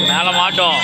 மேல மாட்டோம்.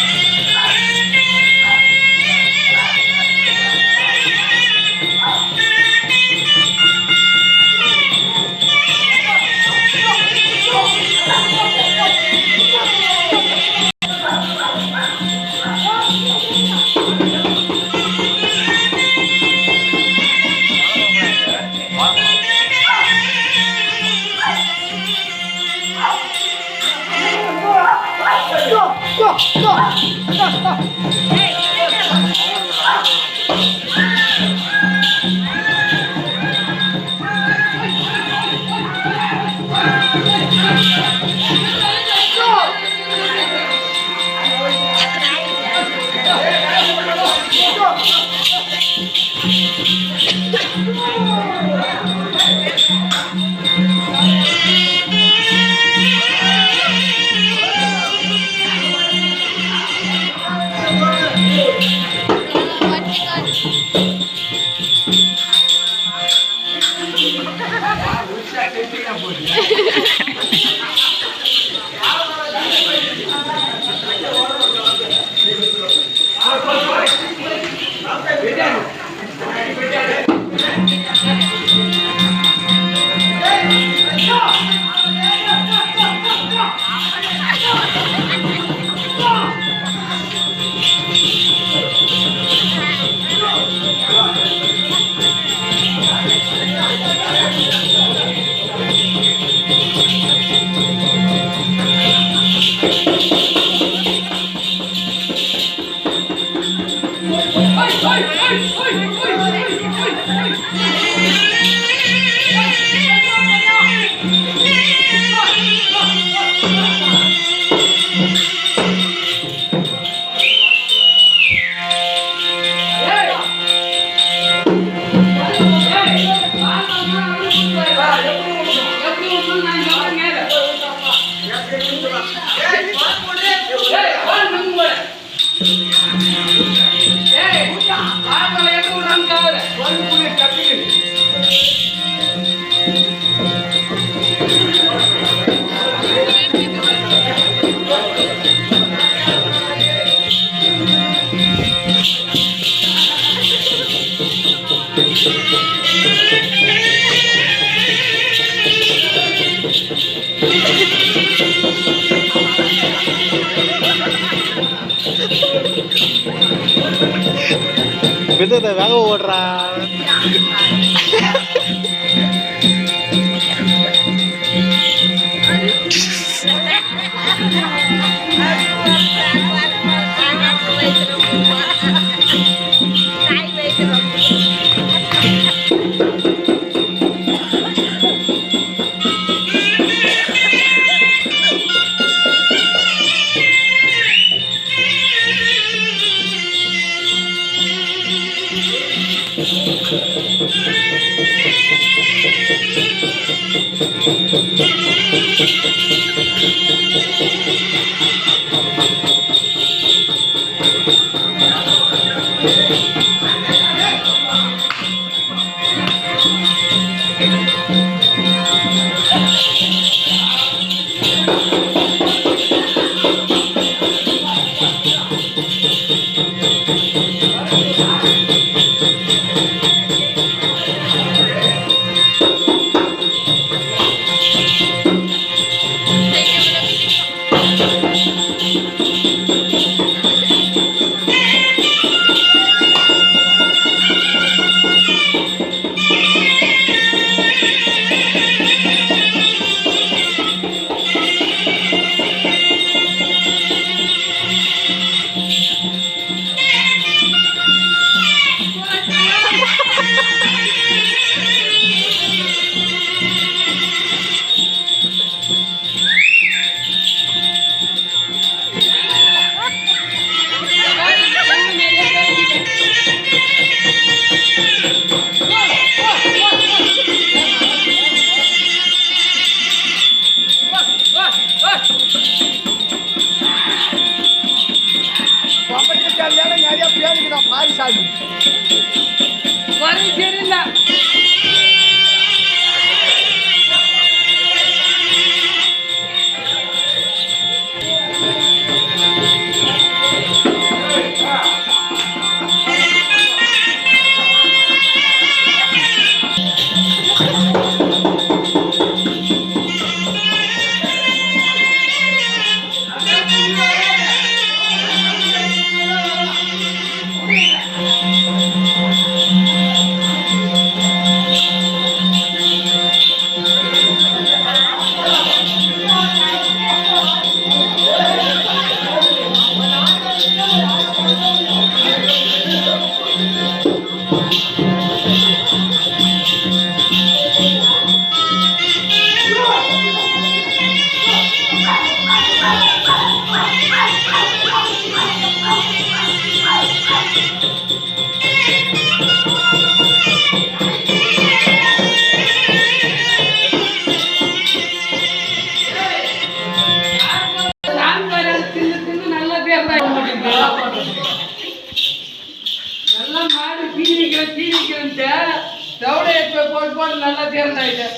விதத்தை வேக ஓடுறா. நல்லா மாடு தீனிக்கிறேன் தவளை போட்டு நல்லா தேர்ந்தாயிட்ட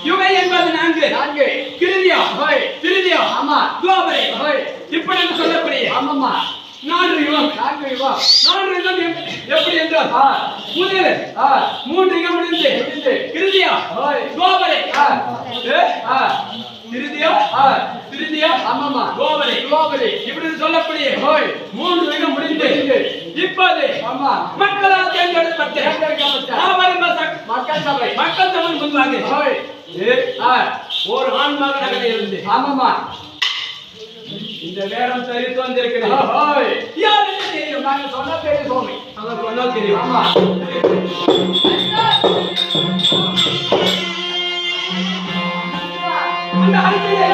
யுகை என்பது நான்கு திருதியம் ஆமா துவாபரை இப்படி என்று சொல்லக்கூடிய ஆமாமா 4 யுகம் எப்படி என்றால் முதல் 3 யுகம் முடிந்து திருதியம் துவாபரை திருதியம் ஆமாமா துவாபரை இப்படி சொல்லக்கூடிய 3 யுகம் முடிந்து இப்போது ஆமா மக்களால் தேர்ந்தெடுக்கப்பட்ட மக்கள் சபை முன்பாக ஒரு ஆண் மகனாக இருந்து ஆமாமா இந்த வேடம் தரித்து வந்திருக்கிறேன் யாருக்கு தெரியும் நாங்க சொன்னா தெரியும் சுவாமி அவங்க சொன்னா தெரியும் ஆமா அந்த அடிக்கையில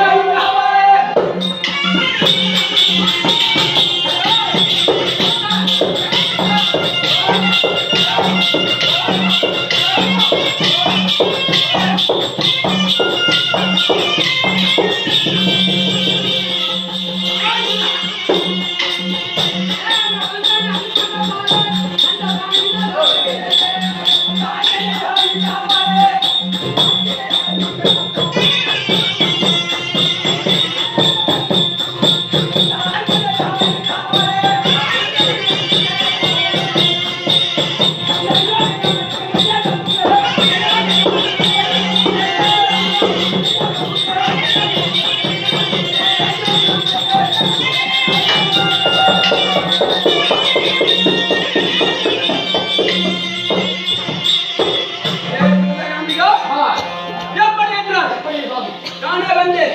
வந்து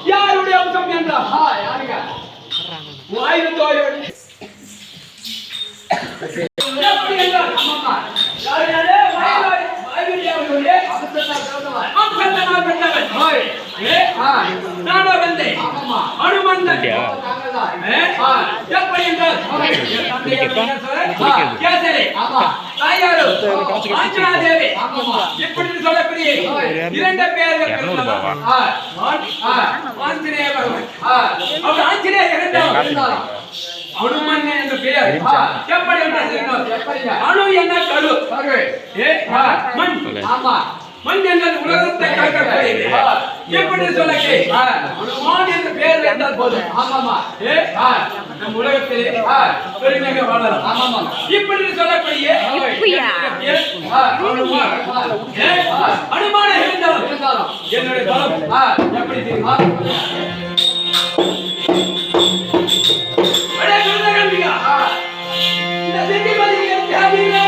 யாருடைய அம்சம் என்றால் வாயு தோயோடு எப்படி என்றால் யாரு நானோ வந்தேன் அனுமந்தன் எப்படி என்றால் தாயாரோ ஆஞ்சனா தேவி இப்படி சொல்லக்கூடிய இரண்டு பேர்கள் ஆஞ்சநேய பகவான் அவர் ஆஞ்சநேயர் இருந்தாலும் அனுமன் என்ற பெயர் எப்படி என்றால் அணு என்ன கரு மண் மண் என்பது உலகத்தை காக்கக்கூடியது எப்படி சொல்லக்கே அனுமான் என்ற பெயர் என்றால் போதும் நம் உலகத்திலே பெருமையாக வாழலாம் இப்படி சொல்லக்கூடிய அனுமான இருந்தாலும் என்னுடைய பலம் எப்படி தெரியுமா இந்த சித்திமதியை தியாகிலே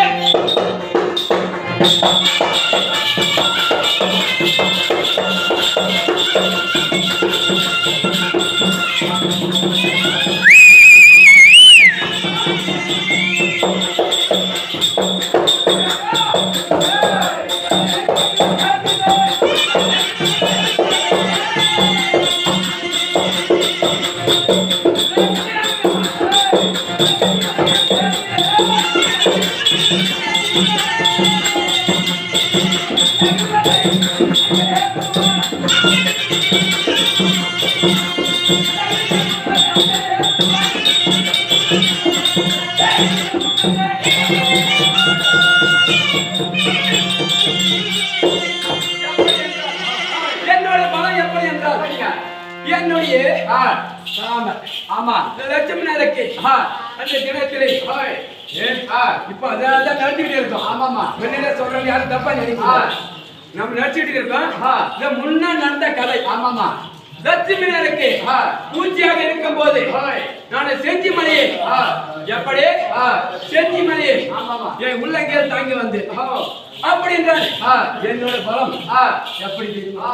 என்னுடைய லட்சுமி நேரக்கு அந்த தினத்திலே இப்ப அதான் நடத்திக்கிட்டு இருக்கோம் வெளியில சொல்றவங்க யாரும் தப்பா நினைக்கிறோம் நம்ம நடிச்சுட்டு இருக்கோம் முன்ன நடந்த கதை லட்சுமி நேரக்கு பூச்சியாக இருக்கும் போது நான் செஞ்சி மலையை எப்படி செஞ்சி மலையை என் உள்ளங்கையில் தாங்கி வந்து அப்படி என்றால் என்னோட பலம் எப்படி தெரியுமா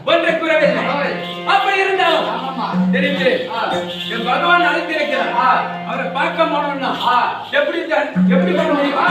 ஒன்றை குறவில்லை அப்படி இருந்தாலும் தெரியுது என் பகவான் அழைத்திருக்கிறார் அவரை பார்க்க போனோம்னா எப்படி எப்படி பண்ண முடியுமா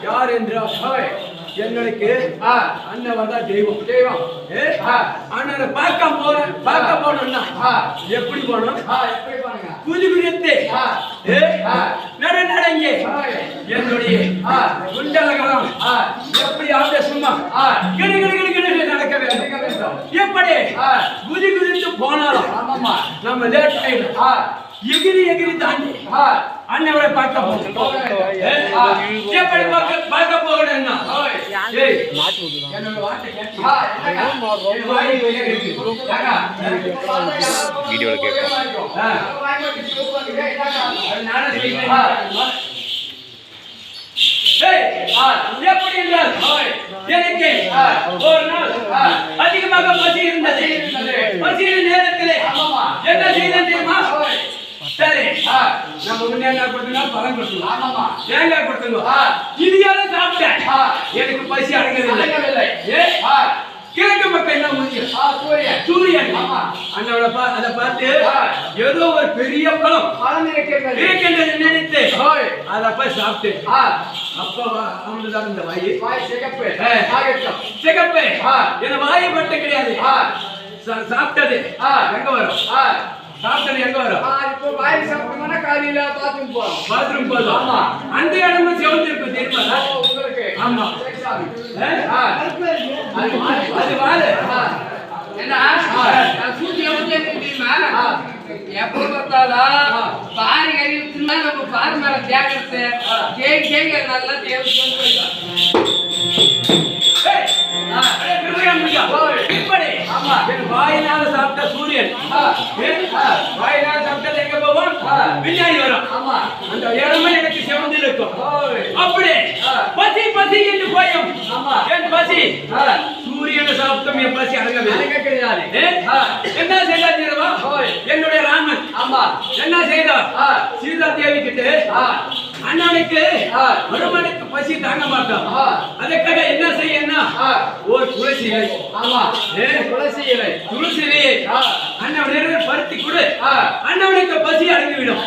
யார் என்றால் எங்களுக்கு அண்ணன் தான் தெய்வம் தெய்வம் அண்ணனை பார்க்க போனோம்னா எப்படி போனோம் எப்படி போனோங்க குதி குதித்து நடங்க என்னுடைய குண்டலகலம் எப்படி ஆட சும்மா கிடு கிடு கிடு கிடு நடக்க வேண்டும் எப்படி குதி குதித்து போனாலும் நம்ம லேட் ஆயிடும் எகிரி எகிரி தாண்டி அண்ணவரை பார்க்க போகணும் எப்படி பார்க்க போகணும்னா வீடியோல எப்படி என்றால் எனக்கு ஒரு நாள் அதிகமாக பசி இருந்தது. பசியின் நேரத்திலே என்ன செய்தேன் தெரியுமா? சரி, நம்ம முன்னே என்ன கொடுத்தோம்? பழம் கொடுத்தோம், தேங்காய் கொடுத்தோம். இது யாரும் சாப்பிட்டேன், எனக்கு பசி அடங்கவில்லை. கிழக்கு மக்கள் என்ன முடியும்? சூரியன். அதை பார்த்து ஏதோ ஒரு பெரிய பழம் இருக்கின்றது நினைத்து அதை போய் சாப்பிட்டு அப்ப அவனுதான் இந்த வாய் சிகப்பு என்ன வாயை மட்டும் கிடையாது, சாப்பிட்டது எங்க வரும்? சாப்பிட்டது எங்க வரும்? பாத்ரூம் போதும். அந்த இடமும் சிவந்திருக்கும் தெரியுமா உங்களுக்கு? ஆமா, அது வாழை என்ன சூழ்நிலை வந்து தெரியுமா? எப்ப பார்த்தாலும் பாரு கறி நம்ம பாரு மேல தேக்கிறது கேட்க நல்லா வாயினால சாப்பிட்ட சூரியன் வாயினால சாப்பிட்டது எங்க போவோம்? பின்னாடி வரும். அந்த இடமே எனக்கு சிவந்து இருக்கும். அப்படி பசி பசி என்று போயும் என் பசி சூரியனை சாப்பிட்டோம், என் பசி அடங்க கிடையாது. என்ன செய்தா தெரியுமா? என்னுடைய ராமன் என்ன செய்தா? சீதா தேவி கிட்ட அண்ணனுக்கு மருமனுக்கு பசி தாங்க மாட்டான், அதுக்காக என்ன செய்யணும்? ஒரு துளசி இலை, துளசி இலையை அண்ணன் பருத்தி கொடு, அண்ணனுக்கு பசி அடங்கிவிடும்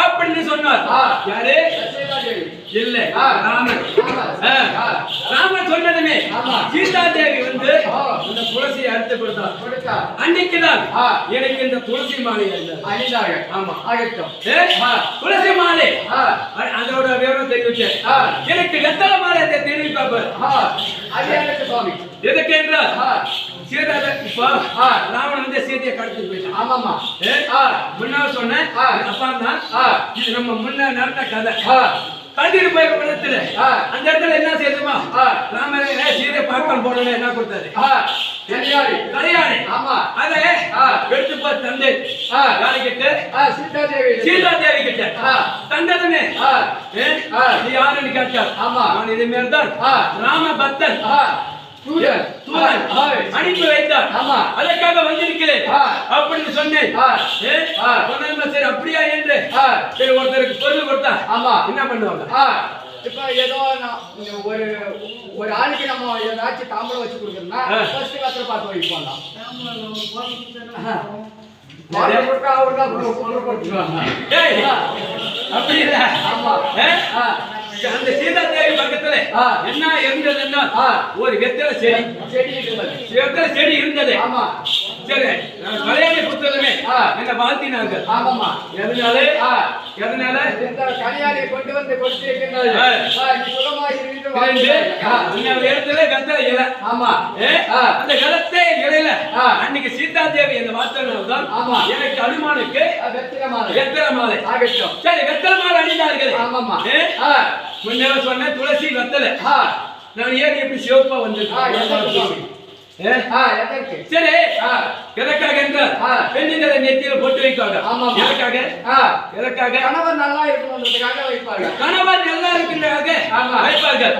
அப்படின்னு சொன்னார். யாரு? இல்லை, ராமன். ராமன் சொன்னதுமே சீதா தேவி வந்து அந்த துளசியை அறுத்து கொடுத்தார். அன்னைக்குதான் எனக்கு இந்த துளசி மாலை அணிந்தாங்க. ஆமா, துளசி மாலை அதோட விவரம் தெரிவிச்சேன். எனக்கு வெத்தலை மாலை தெரிவிப்பார். எதுக்கு என்றால் ராவணன் வந்து சீதையை கடத்திட்டு போயிட்டான். ஆமாமா, முன்னாள் சொன்னேன். அப்பா தான் இது நம்ம முன்ன நடந்த கதை. கண்டிட்டு போய் இடத்துல அந்த இடத்துல என்ன செய்யுமா? ராமரே சீதை பார்க்க போனோன்னு என்ன கொடுத்தாரு? கரையாடி. அதை எடுத்து போய் தந்தை யாருக்கிட்ட? சீதா தேவி கிட்ட தந்ததுமே நீ யாருன்னு கேட்டார். நான் இது மேல்தான் ராம பக்தன் அனுப்பி வைத்தார், அதற்காக வந்திருக்கிறேன் அப்படின்னு சொன்னேன். சரி அப்படியா என்று சரி ஒருத்தருக்கு பொருள் கொடுத்தா என்ன பண்ணுவாங்க? இப்ப ஏதோ ஒரு ஆளுக்கு நம்ம ஏதாச்சும் தாம்பளம் வச்சு கொடுக்கணும்னா ஃபர்ஸ்ட் கிளாஸ்ல பார்த்து வைப்பாங்க. அப்படி இல்ல. அந்த சீதா தேவி பக்கத்துல என்ன இருந்ததுன்னா ஒரு வெத்தலை செடி இருந்தது. சரி, கல்யாணி புத்தகமே என்ன வாழ்த்தினாங்க. எதனால கல்யாணி கொண்டு வந்து கொடுத்திருக்கிறார்கள். இடத்துல வெத்தலை இலை. அந்த வெத்தலை இலையில அன்னைக்கு சீதா தேவி என்ன வார்த்தைதான் எனக்கு அனுமானுக்கு வெத்தலை மாலை. சரி, வெத்தலை மாலை அணிந்தார்கள். முன்னே சொன்ன துளசி வெத்தலை. நான் ஏன் எப்படி சிவப்பா வந்திருக்கேன்? சரி, எதற்காக என்றால் பெண்களை நெத்தியில போட்டு வைப்பாங்க. எதற்காக? கணவர் நல்லா இருக்கணும்ன்றதுக்காக வைப்பாங்க. கணவர் நல்லா இருக்கின்றதாக வைப்பார்கள்.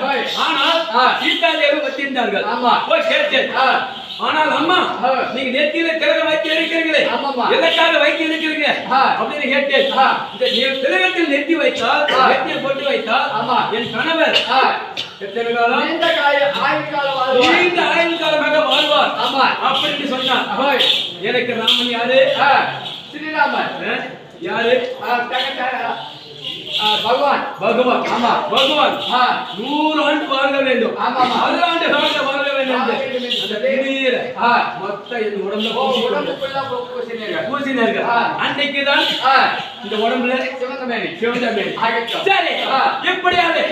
ஆனால் சீதா தேவி வச்சிருந்தார்கள். போய் கேட்டேன். ஆனால் அம்மா நீங்க நெத்தியில திலகம் வைத்து இருக்கிறீங்களே, எதற்காக வைத்து இருக்கிறீங்க அப்படின்னு கேட்டேன். இந்த திலகத்தில் நெத்தி வைத்தால், நெத்தியில் போட்டு வைத்தால் என் கணவர் எத்தனை காலம்? நீண்ட ஆயுள் காலமாக வாழ்வார் அப்படின்னு சொன்னார். எனக்கு ராமன் யாரு? ஸ்ரீராமன். யாரு? பகவான். பகவான் 100 ஆண்டு வாழ வேண்டும். 100 ஆண்டு வாழ வேண்டும். மொத்த இந்த உடம்புல பூசினார்கள். அன்னைக்குதான் இந்த உடம்புல சிவந்த மேனி. சரி, எப்படியாவது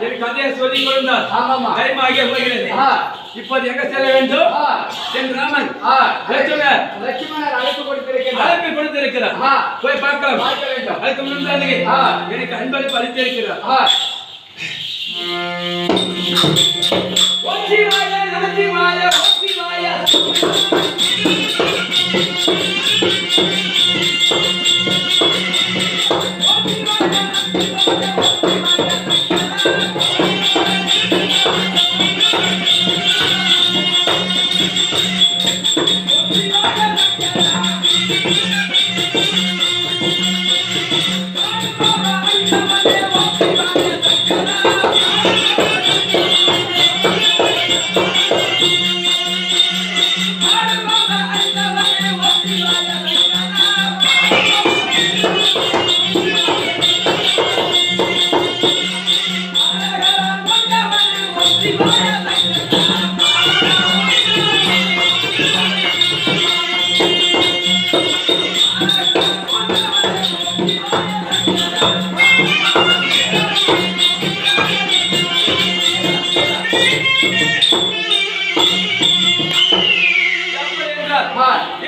எனக்கு கதையை சொல்லிக் கொடுத்தார். டைமாகிய போகிறது. இப்போது எங்க செல்ல வேண்டும்? என் ராமன் லட்சுமணர் அழைப்பு கொடுத்திருக்கிறார். போய் பார்க்கலாம். அதுக்கு முன்னாடி எனக்கு அன்பளிப்பு அளித்திருக்கிறார். ஓம் சிவாய நம சிவாய ஓம் சிவாய.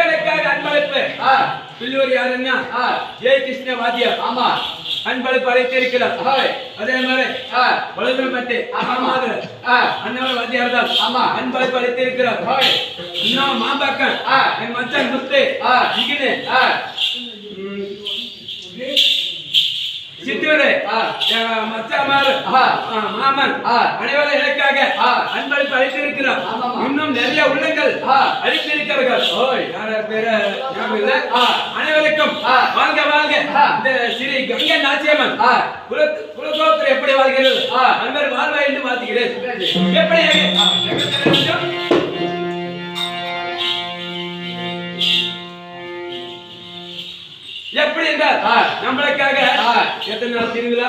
எனக்காக அன்பளிப்பு பில்லூர் யாருன்னா ஜெய கிருஷ்ண வாத்தியார். ஆமா, அன்பளிப்பு அழைத்திருக்கிறார். அதே மாதிரி வளர்மட்டி அண்ணவர் வாத்தியார் தான். ஆமா, அன்பளிப்பு அழைத்திருக்கிறார். இன்னும் மாம்பாக்கம் என் மச்சான் முத்து இகினு சித்தூரு மச்சாமாரு மாமன் அனைவரும் எனக்காக அன்பளிப்பு அழைத்திருக்கிறார். இன்னும் நிறைய உள்ளங்கள் அழைத்திருக்கிறார்கள். யார் பேர அனைவருக்கும் வாழ்க வாழ்க. இந்த ஸ்ரீ கங்கை நாச்சியம்மன் குலகோத்திரம் எப்படி வாழ்கிறது அன்பர் வாழ்வா என்று வாழ்த்துகிறேன். எப்படி எப்படி என்றால் நம்மளுக்காக எத்தனை நாள் திருவிழா?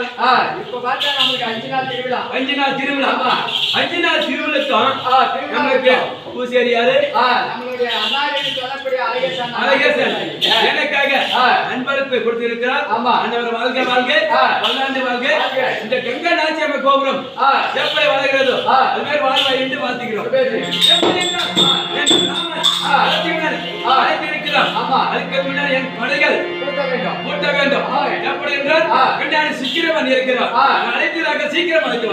இப்ப பார்த்தா நமக்கு 5 நாள் திருவிழா. 5 நாள் திருவிழா. 5 நாள் திருவிழாக்கும் நமக்கு பூசேரி யாரு? நம்மளுடைய அண்ணாடி சொல்லக்கூடிய அழகேசன். எனக்காக அன்பளிப்பு கொடுத்திருக்கிறார். அண்ணவர் வாழ்க வாழ்க, பல்லாண்டு வாழ்க. இந்த கங்கை நாச்சியம்மன் கோபுரம் எப்படி வளர்கிறதோ அது மாதிரி வாழ்வா என்று வாழ்த்துகிறோம். அதுக்கு முன்னாடி என் படைகள் கூட்ட வேண்டும். எப்படி என்றால் கண்டாடி சீக்கிரம் இருக்கிறார். அழைத்ததாக சீக்கிரம் அழைத்து